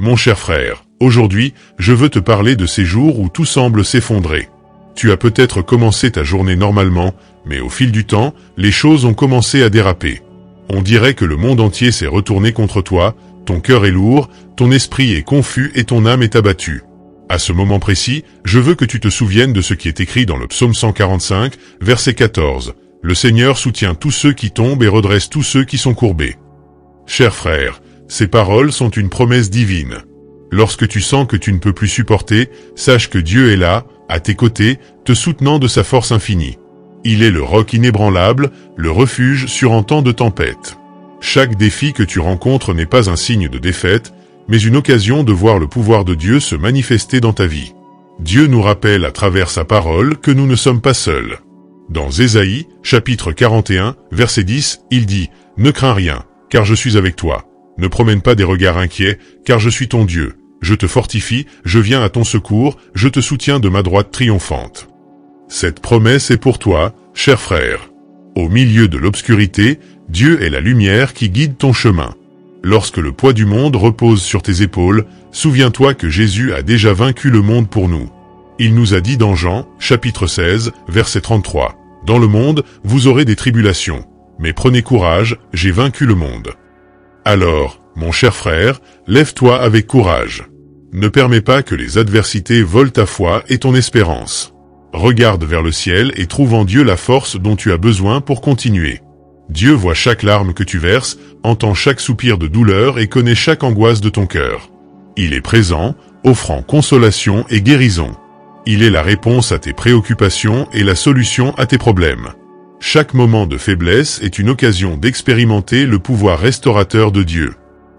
Mon cher frère, aujourd'hui, je veux te parler de ces jours où tout semble s'effondrer. Tu as peut-être commencé ta journée normalement, mais au fil du temps, les choses ont commencé à déraper. On dirait que le monde entier s'est retourné contre toi, ton cœur est lourd, ton esprit est confus et ton âme est abattue. À ce moment précis, je veux que tu te souviennes de ce qui est écrit dans le psaume 145, verset 14. Le Seigneur soutient tous ceux qui tombent et redresse tous ceux qui sont courbés. Cher frère, ces paroles sont une promesse divine. Lorsque tu sens que tu ne peux plus supporter, sache que Dieu est là, à tes côtés, te soutenant de sa force infinie. Il est le roc inébranlable, le refuge sur un temps de tempête. Chaque défi que tu rencontres n'est pas un signe de défaite, mais une occasion de voir le pouvoir de Dieu se manifester dans ta vie. Dieu nous rappelle à travers sa parole que nous ne sommes pas seuls. Dans Ésaïe, chapitre 41, verset 10, il dit « Ne crains rien, car je suis avec toi. Ne promène pas des regards inquiets, car je suis ton Dieu. Je te fortifie, je viens à ton secours, je te soutiens de ma droite triomphante. » Cette promesse est pour toi, cher frère. Au milieu de l'obscurité, Dieu est la lumière qui guide ton chemin. Lorsque le poids du monde repose sur tes épaules, souviens-toi que Jésus a déjà vaincu le monde pour nous. Il nous a dit dans Jean, chapitre 16, verset 33, « Dans le monde, vous aurez des tribulations, mais prenez courage, j'ai vaincu le monde. » Alors, mon cher frère, lève-toi avec courage. Ne permets pas que les adversités volent ta foi et ton espérance. Regarde vers le ciel et trouve en Dieu la force dont tu as besoin pour continuer. Dieu voit chaque larme que tu verses, entend chaque soupir de douleur et connaît chaque angoisse de ton cœur. Il est présent, offrant consolation et guérison. Il est la réponse à tes préoccupations et la solution à tes problèmes. Chaque moment de faiblesse est une occasion d'expérimenter le pouvoir restaurateur de Dieu.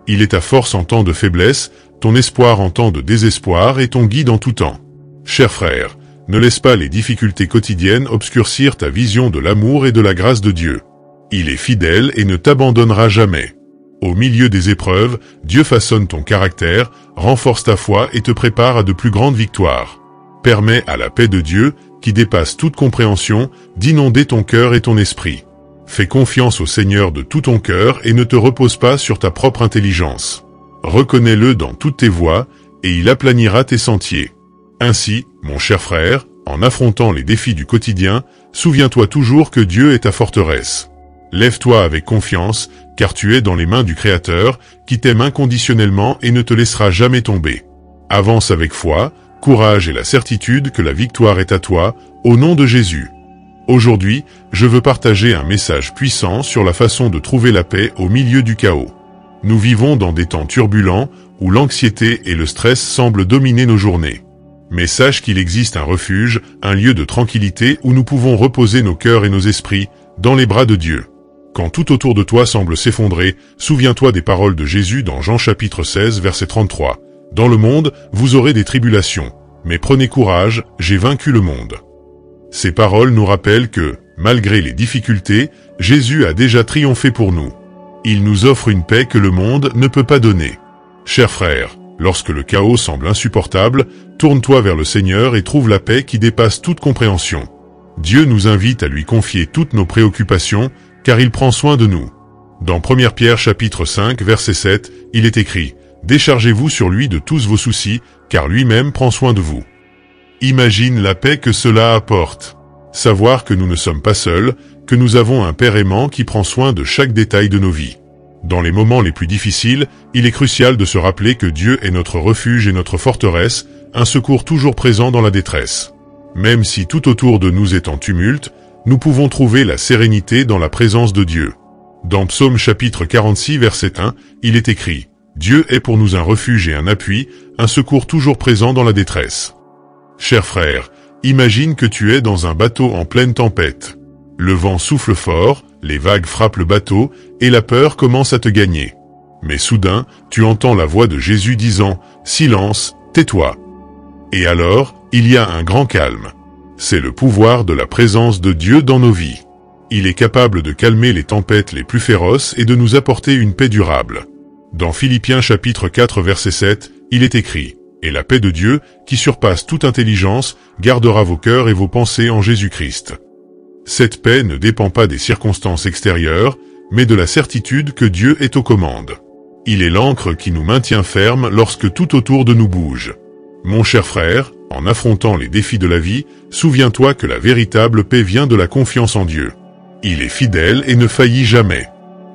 Il est ta force en temps de faiblesse, ton espoir en temps de désespoir et ton guide en tout temps. Cher frère, ne laisse pas les difficultés quotidiennes obscurcir ta vision de l'amour et de la grâce de Dieu. Il est fidèle et ne t'abandonnera jamais. Au milieu des épreuves, Dieu façonne ton caractère, renforce ta foi et te prépare à de plus grandes victoires. Permets à la paix de Dieu, qui dépasse toute compréhension, d'inonder ton cœur et ton esprit. Fais confiance au Seigneur de tout ton cœur et ne te repose pas sur ta propre intelligence. Reconnais-le dans toutes tes voies, et il aplanira tes sentiers. Ainsi, mon cher frère, en affrontant les défis du quotidien, souviens-toi toujours que Dieu est ta forteresse. Lève-toi avec confiance, car tu es dans les mains du Créateur, qui t'aime inconditionnellement et ne te laissera jamais tomber. Avance avec foi, courage et la certitude que la victoire est à toi, au nom de Jésus. Aujourd'hui, je veux partager un message puissant sur la façon de trouver la paix au milieu du chaos. Nous vivons dans des temps turbulents, où l'anxiété et le stress semblent dominer nos journées. Mais sache qu'il existe un refuge, un lieu de tranquillité où nous pouvons reposer nos cœurs et nos esprits, dans les bras de Dieu. Quand tout autour de toi semble s'effondrer, souviens-toi des paroles de Jésus dans Jean chapitre 16 verset 33. « Dans le monde, vous aurez des tribulations, mais prenez courage, j'ai vaincu le monde. » Ces paroles nous rappellent que, malgré les difficultés, Jésus a déjà triomphé pour nous. Il nous offre une paix que le monde ne peut pas donner. Cher frère, lorsque le chaos semble insupportable, tourne-toi vers le Seigneur et trouve la paix qui dépasse toute compréhension. Dieu nous invite à lui confier toutes nos préoccupations, car il prend soin de nous. Dans 1 Pierre chapitre 5 verset 7, il est écrit « Déchargez-vous sur lui de tous vos soucis, car lui-même prend soin de vous. » Imagine la paix que cela apporte. Savoir que nous ne sommes pas seuls, que nous avons un Père aimant qui prend soin de chaque détail de nos vies. Dans les moments les plus difficiles, il est crucial de se rappeler que Dieu est notre refuge et notre forteresse, un secours toujours présent dans la détresse. Même si tout autour de nous est en tumulte, nous pouvons trouver la sérénité dans la présence de Dieu. Dans Psaume chapitre 46 verset 1, il est écrit « Dieu est pour nous un refuge et un appui, un secours toujours présent dans la détresse. » Cher frère, imagine que tu es dans un bateau en pleine tempête. Le vent souffle fort, les vagues frappent le bateau, et la peur commence à te gagner. Mais soudain, tu entends la voix de Jésus disant « Silence, tais-toi » Et alors, il y a un grand calme. C'est le pouvoir de la présence de Dieu dans nos vies. Il est capable de calmer les tempêtes les plus féroces et de nous apporter une paix durable. Dans Philippiens chapitre 4 verset 7, il est écrit « Et la paix de Dieu, qui surpasse toute intelligence, gardera vos cœurs et vos pensées en Jésus-Christ. » Cette paix ne dépend pas des circonstances extérieures, mais de la certitude que Dieu est aux commandes. Il est l'ancre qui nous maintient fermes lorsque tout autour de nous bouge. Mon cher frère, en affrontant les défis de la vie, souviens-toi que la véritable paix vient de la confiance en Dieu. Il est fidèle et ne faillit jamais.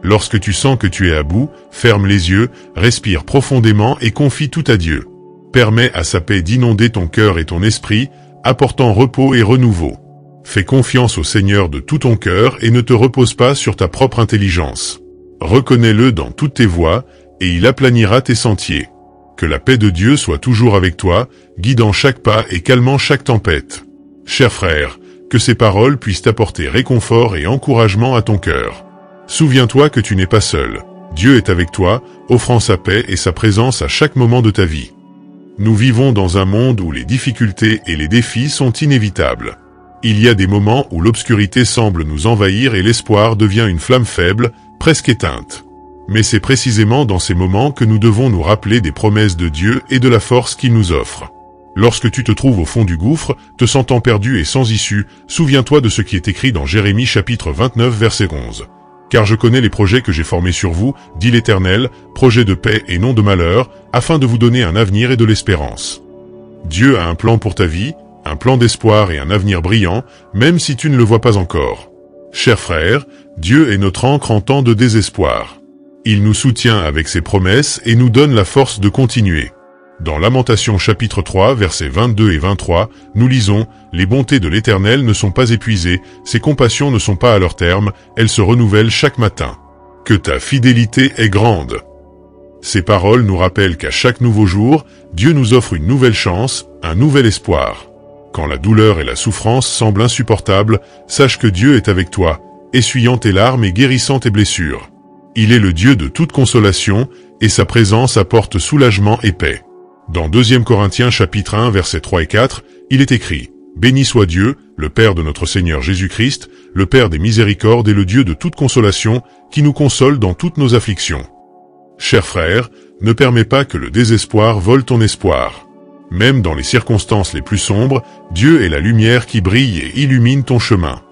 Lorsque tu sens que tu es à bout, ferme les yeux, respire profondément et confie tout à Dieu. Permets à sa paix d'inonder ton cœur et ton esprit, apportant repos et renouveau. Fais confiance au Seigneur de tout ton cœur et ne te repose pas sur ta propre intelligence. Reconnais-le dans toutes tes voies, et il aplanira tes sentiers. Que la paix de Dieu soit toujours avec toi, guidant chaque pas et calmant chaque tempête. Cher frère, que ces paroles puissent apporter réconfort et encouragement à ton cœur. Souviens-toi que tu n'es pas seul. Dieu est avec toi, offrant sa paix et sa présence à chaque moment de ta vie. Nous vivons dans un monde où les difficultés et les défis sont inévitables. Il y a des moments où l'obscurité semble nous envahir et l'espoir devient une flamme faible, presque éteinte. Mais c'est précisément dans ces moments que nous devons nous rappeler des promesses de Dieu et de la force qu'il nous offre. Lorsque tu te trouves au fond du gouffre, te sentant perdu et sans issue, souviens-toi de ce qui est écrit dans Jérémie chapitre 29 verset 11. Car je connais les projets que j'ai formés sur vous, dit l'Éternel, projets de paix et non de malheur, afin de vous donner un avenir et de l'espérance. Dieu a un plan pour ta vie, un plan d'espoir et un avenir brillant, même si tu ne le vois pas encore. Cher frère, Dieu est notre ancre en temps de désespoir. Il nous soutient avec ses promesses et nous donne la force de continuer. Dans Lamentations chapitre 3 versets 22 et 23, nous lisons « Les bontés de l'Éternel ne sont pas épuisées, ses compassions ne sont pas à leur terme, elles se renouvellent chaque matin. Que ta fidélité est grande. » Ces paroles nous rappellent qu'à chaque nouveau jour, Dieu nous offre une nouvelle chance, un nouvel espoir. Quand la douleur et la souffrance semblent insupportables, sache que Dieu est avec toi, essuyant tes larmes et guérissant tes blessures. Il est le Dieu de toute consolation, et sa présence apporte soulagement et paix. Dans 2 Corinthiens chapitre 1 versets 3 et 4, il est écrit « Béni soit Dieu, le Père de notre Seigneur Jésus-Christ, le Père des miséricordes et le Dieu de toute consolation, qui nous console dans toutes nos afflictions. » Cher frère, ne permets pas que le désespoir vole ton espoir. Même dans les circonstances les plus sombres, Dieu est la lumière qui brille et illumine ton chemin.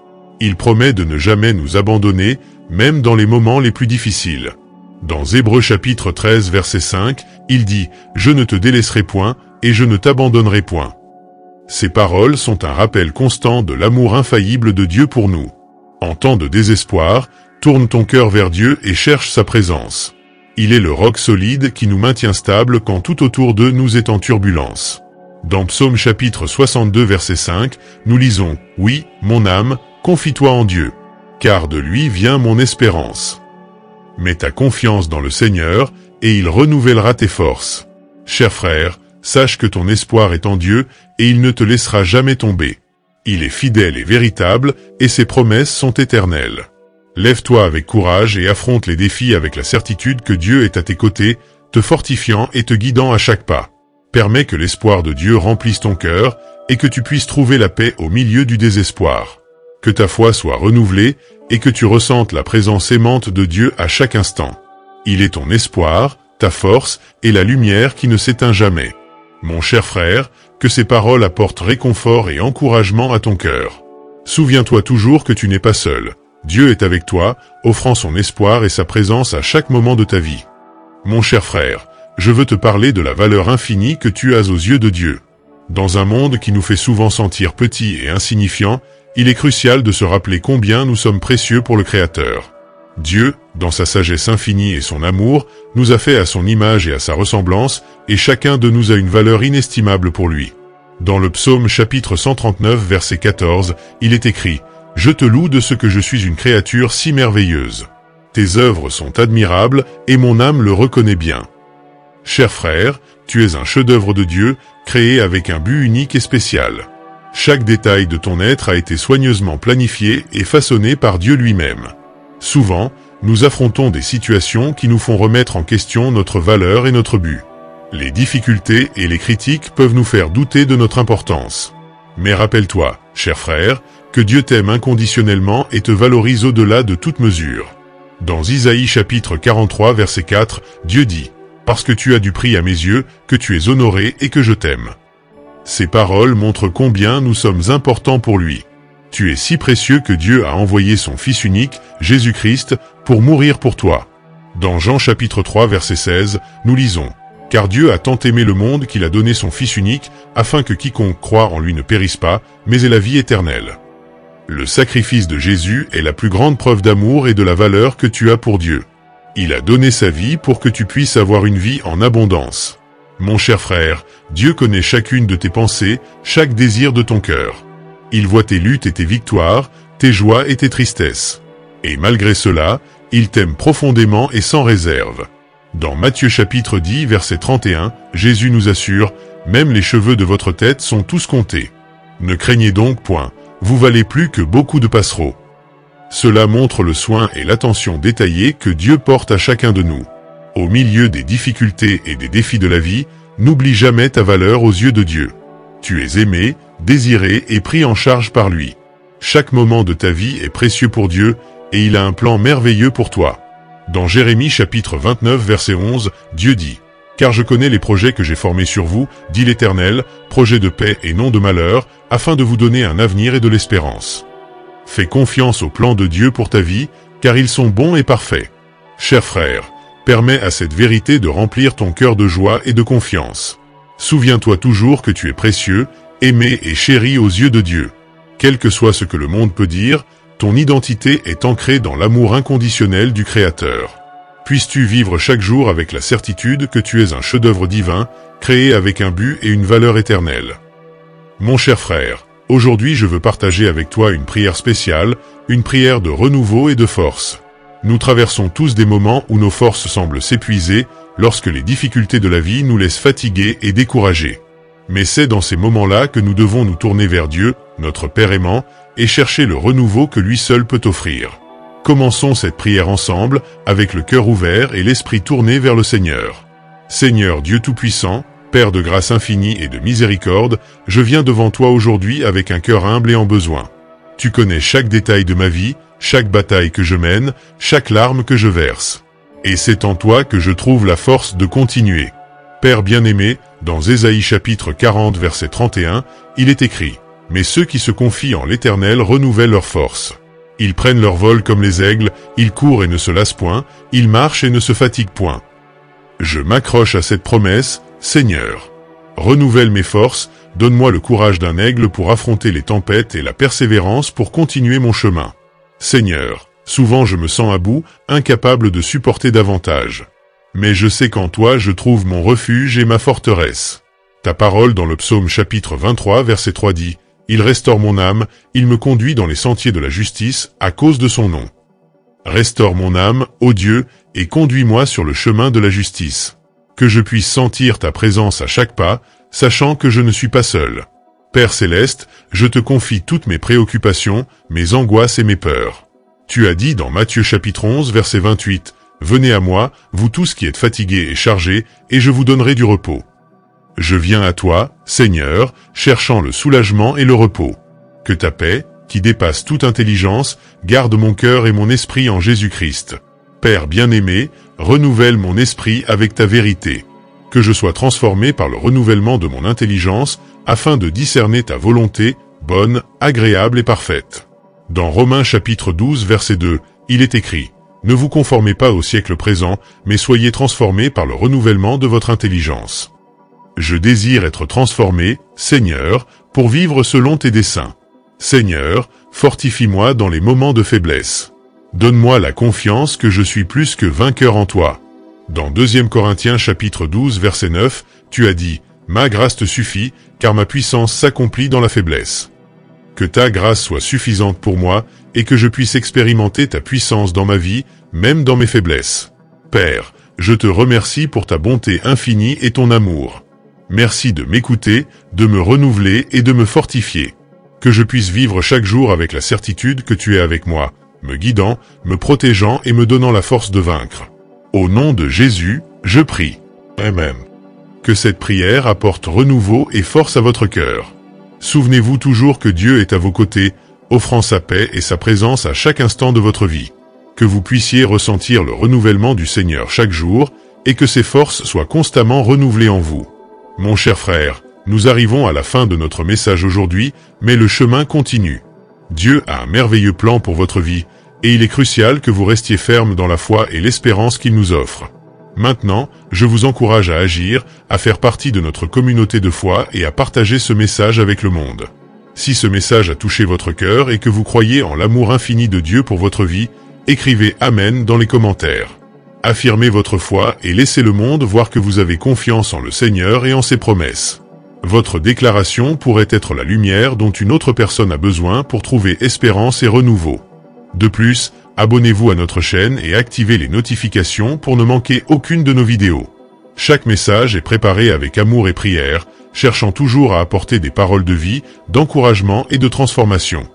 Il promet de ne jamais nous abandonner, même dans les moments les plus difficiles. Dans Hébreux chapitre 13 verset 5, il dit « Je ne te délaisserai point, et je ne t'abandonnerai point. » Ces paroles sont un rappel constant de l'amour infaillible de Dieu pour nous. En temps de désespoir, tourne ton cœur vers Dieu et cherche sa présence. Il est le roc solide qui nous maintient stables quand tout autour d'eux nous est en turbulence. Dans Psaume chapitre 62 verset 5, nous lisons « Oui, mon âme, confie-toi en Dieu, car de lui vient mon espérance. » Mets ta confiance dans le Seigneur, et il renouvellera tes forces. Cher frère, sache que ton espoir est en Dieu, et il ne te laissera jamais tomber. Il est fidèle et véritable, et ses promesses sont éternelles. Lève-toi avec courage et affronte les défis avec la certitude que Dieu est à tes côtés, te fortifiant et te guidant à chaque pas. Permets que l'espoir de Dieu remplisse ton cœur, et que tu puisses trouver la paix au milieu du désespoir. Que ta foi soit renouvelée, et que tu ressentes la présence aimante de Dieu à chaque instant. Il est ton espoir, ta force et la lumière qui ne s'éteint jamais. Mon cher frère, que ces paroles apportent réconfort et encouragement à ton cœur. Souviens-toi toujours que tu n'es pas seul. Dieu est avec toi, offrant son espoir et sa présence à chaque moment de ta vie. Mon cher frère, je veux te parler de la valeur infinie que tu as aux yeux de Dieu. Dans un monde qui nous fait souvent sentir petits et insignifiants, il est crucial de se rappeler combien nous sommes précieux pour le Créateur. Dieu, dans sa sagesse infinie et son amour, nous a fait à son image et à sa ressemblance, et chacun de nous a une valeur inestimable pour lui. Dans le psaume chapitre 139 verset 14, il est écrit « Je te loue de ce que je suis une créature si merveilleuse. Tes œuvres sont admirables, et mon âme le reconnaît bien. » Cher frère, tu es un chef-d'œuvre de Dieu, créé avec un but unique et spécial. Chaque détail de ton être a été soigneusement planifié et façonné par Dieu lui-même. Souvent, nous affrontons des situations qui nous font remettre en question notre valeur et notre but. Les difficultés et les critiques peuvent nous faire douter de notre importance. Mais rappelle-toi, cher frère, que Dieu t'aime inconditionnellement et te valorise au-delà de toute mesure. Dans Isaïe chapitre 43 verset 4, Dieu dit « Parce que tu as du prix à mes yeux, que tu es honoré et que je t'aime. » Ces paroles montrent combien nous sommes importants pour lui. Tu es si précieux que Dieu a envoyé son Fils unique, Jésus-Christ, pour mourir pour toi. Dans Jean chapitre 3 verset 16, nous lisons « Car Dieu a tant aimé le monde qu'il a donné son Fils unique, afin que quiconque croit en lui ne périsse pas, mais ait la vie éternelle. » Le sacrifice de Jésus est la plus grande preuve d'amour et de la valeur que tu as pour Dieu. Il a donné sa vie pour que tu puisses avoir une vie en abondance. Mon cher frère, Dieu connaît chacune de tes pensées, chaque désir de ton cœur. Il voit tes luttes et tes victoires, tes joies et tes tristesses. Et malgré cela, il t'aime profondément et sans réserve. Dans Matthieu chapitre 10 verset 31, Jésus nous assure « Même les cheveux de votre tête sont tous comptés. Ne craignez donc point, vous valez plus que beaucoup de passereaux. » Cela montre le soin et l'attention détaillée que Dieu porte à chacun de nous. Au milieu des difficultés et des défis de la vie, n'oublie jamais ta valeur aux yeux de Dieu. Tu es aimé, désiré et pris en charge par lui. Chaque moment de ta vie est précieux pour Dieu et il a un plan merveilleux pour toi. Dans Jérémie chapitre 29 verset 11, Dieu dit « Car je connais les projets que j'ai formés sur vous, dit l'Éternel, projets de paix et non de malheur, afin de vous donner un avenir et de l'espérance. » Fais confiance au plan de Dieu pour ta vie, car ils sont bons et parfaits. Cher frère, permets à cette vérité de remplir ton cœur de joie et de confiance. Souviens-toi toujours que tu es précieux, aimé et chéri aux yeux de Dieu. Quel que soit ce que le monde peut dire, ton identité est ancrée dans l'amour inconditionnel du Créateur. Puisses-tu vivre chaque jour avec la certitude que tu es un chef-d'œuvre divin, créé avec un but et une valeur éternelle. Mon cher frère, aujourd'hui je veux partager avec toi une prière spéciale, une prière de renouveau et de force. Nous traversons tous des moments où nos forces semblent s'épuiser, lorsque les difficultés de la vie nous laissent fatigués et découragés. Mais c'est dans ces moments-là que nous devons nous tourner vers Dieu, notre Père aimant, et chercher le renouveau que lui seul peut offrir. Commençons cette prière ensemble, avec le cœur ouvert et l'esprit tourné vers le Seigneur. Seigneur Dieu Tout-Puissant, Père de grâce infinie et de miséricorde, je viens devant toi aujourd'hui avec un cœur humble et en besoin. Tu connais chaque détail de ma vie, chaque bataille que je mène, chaque larme que je verse. Et c'est en toi que je trouve la force de continuer. Père bien-aimé, dans Ésaïe chapitre 40 verset 31, il est écrit « Mais ceux qui se confient en l'Éternel renouvellent leur force. Ils prennent leur vol comme les aigles, ils courent et ne se lassent point, ils marchent et ne se fatiguent point. » Je m'accroche à cette promesse, Seigneur. Renouvelle mes forces, donne-moi le courage d'un aigle pour affronter les tempêtes et la persévérance pour continuer mon chemin. Seigneur, souvent je me sens à bout, incapable de supporter davantage. Mais je sais qu'en toi je trouve mon refuge et ma forteresse. Ta parole dans le psaume chapitre 23 verset 3 dit « Il restaure mon âme, il me conduit dans les sentiers de la justice à cause de son nom. » Restaure mon âme, ô Dieu, et conduis-moi sur le chemin de la justice. Que je puisse sentir ta présence à chaque pas, sachant que je ne suis pas seul. Père céleste, je te confie toutes mes préoccupations, mes angoisses et mes peurs. Tu as dit dans Matthieu chapitre 11 verset 28, « Venez à moi, vous tous qui êtes fatigués et chargés, et je vous donnerai du repos. » Je viens à toi, Seigneur, cherchant le soulagement et le repos. Que ta paix, qui dépasse toute intelligence, garde mon cœur et mon esprit en Jésus-Christ. Père bien-aimé, renouvelle mon esprit avec ta vérité. Que je sois transformé par le renouvellement de mon intelligence, afin de discerner ta volonté, bonne, agréable et parfaite. Dans Romains chapitre 12 verset 2, il est écrit « Ne vous conformez pas au siècle présent, mais soyez transformés par le renouvellement de votre intelligence. » Je désire être transformé, Seigneur, pour vivre selon tes desseins. Seigneur, fortifie-moi dans les moments de faiblesse. Donne-moi la confiance que je suis plus que vainqueur en toi. Dans 2 Corinthiens chapitre 12 verset 9, tu as dit « Ma grâce te suffit, car ma puissance s'accomplit dans la faiblesse. » Que ta grâce soit suffisante pour moi, et que je puisse expérimenter ta puissance dans ma vie, même dans mes faiblesses. Père, je te remercie pour ta bonté infinie et ton amour. Merci de m'écouter, de me renouveler et de me fortifier. Que je puisse vivre chaque jour avec la certitude que tu es avec moi, me guidant, me protégeant et me donnant la force de vaincre. Au nom de Jésus, je prie. Amen. Que cette prière apporte renouveau et force à votre cœur. Souvenez-vous toujours que Dieu est à vos côtés, offrant sa paix et sa présence à chaque instant de votre vie. Que vous puissiez ressentir le renouvellement du Seigneur chaque jour, et que ses forces soient constamment renouvelées en vous. Mon cher frère, nous arrivons à la fin de notre message aujourd'hui, mais le chemin continue. Dieu a un merveilleux plan pour votre vie, Et il est crucial que vous restiez ferme dans la foi et l'espérance qu'il nous offre. Maintenant, je vous encourage à agir, à faire partie de notre communauté de foi et à partager ce message avec le monde. Si ce message a touché votre cœur et que vous croyez en l'amour infini de Dieu pour votre vie, écrivez Amen dans les commentaires. Affirmez votre foi et laissez le monde voir que vous avez confiance en le Seigneur et en ses promesses. Votre déclaration pourrait être la lumière dont une autre personne a besoin pour trouver espérance et renouveau. De plus, abonnez-vous à notre chaîne et activez les notifications pour ne manquer aucune de nos vidéos. Chaque message est préparé avec amour et prière, cherchant toujours à apporter des paroles de vie, d'encouragement et de transformation.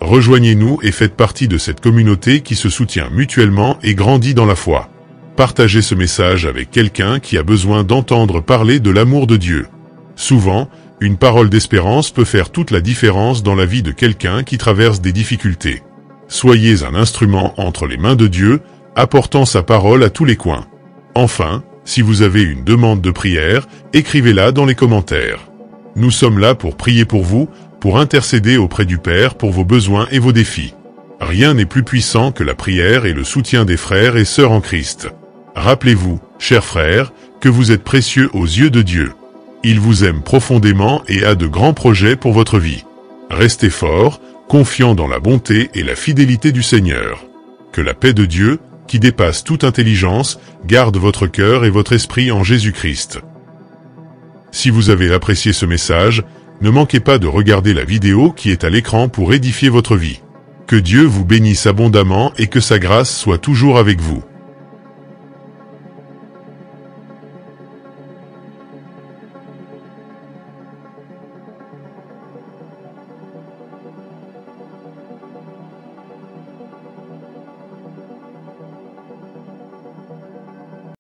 Rejoignez-nous et faites partie de cette communauté qui se soutient mutuellement et grandit dans la foi. Partagez ce message avec quelqu'un qui a besoin d'entendre parler de l'amour de Dieu. Souvent, une parole d'espérance peut faire toute la différence dans la vie de quelqu'un qui traverse des difficultés. Soyez un instrument entre les mains de Dieu, apportant sa parole à tous les coins. Enfin, si vous avez une demande de prière, écrivez-la dans les commentaires. Nous sommes là pour prier pour vous, pour intercéder auprès du Père pour vos besoins et vos défis. Rien n'est plus puissant que la prière et le soutien des frères et sœurs en Christ. Rappelez-vous, chers frères, que vous êtes précieux aux yeux de Dieu. Il vous aime profondément et a de grands projets pour votre vie. Restez forts, confiants dans la bonté et la fidélité du Seigneur. Que la paix de Dieu, qui dépasse toute intelligence, garde votre cœur et votre esprit en Jésus-Christ. Si vous avez apprécié ce message, ne manquez pas de regarder la vidéo qui est à l'écran pour édifier votre vie. Que Dieu vous bénisse abondamment et que sa grâce soit toujours avec vous.